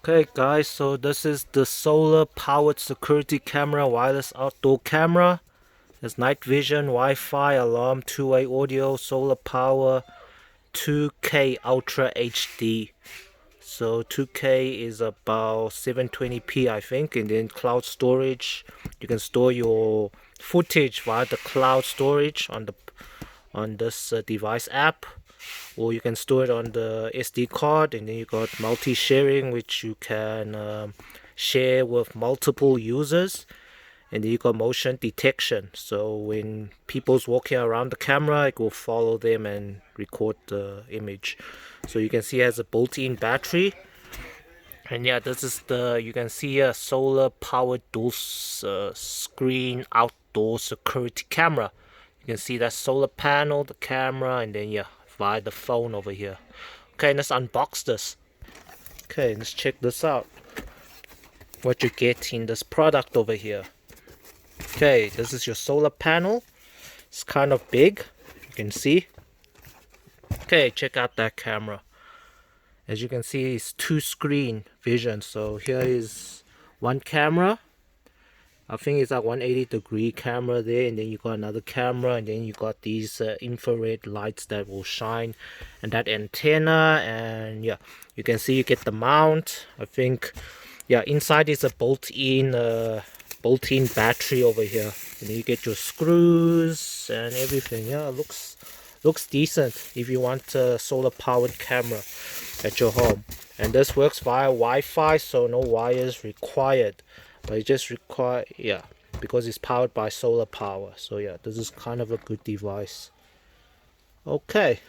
Okay guys, so this is the solar powered security camera, wireless outdoor camera. There's night vision, Wi-Fi, alarm, two-way audio, solar power, 2K Ultra HD. So 2K is about 720p I think, and then cloud storage. You can store your footage via the cloud storage on this device app, or you can store it on the SD card, and then you got multi-sharing, which you can share with multiple users. And then you got motion detection, so when people's walking around the camera, it will follow them and record the image. So you can see it has a built-in battery. And yeah, this is the, you can see a solar powered dual screen outdoor security camera. You can see that solar panel, the camera, and then yeah, via the phone over here. Okay, let's unbox this. Okay, let's check this out. What you get in this product over here. Okay, this is your solar panel. It's kind of big, you can see. Okay, check out that camera. As you can see, it's two screen vision. So here is one camera. I think it's a 180-degree camera there, and then you got another camera, and then you got these infrared lights that will shine, and that antenna. And yeah, you can see you get the mount. I think, yeah, inside is a built-in battery over here, and then you get your screws and everything. Yeah, it looks decent if you want a solar powered camera at your home. And this works via Wi-Fi, so no wires required, but it just require, yeah, because it's powered by solar power. So yeah, this is kind of a good device. Okay,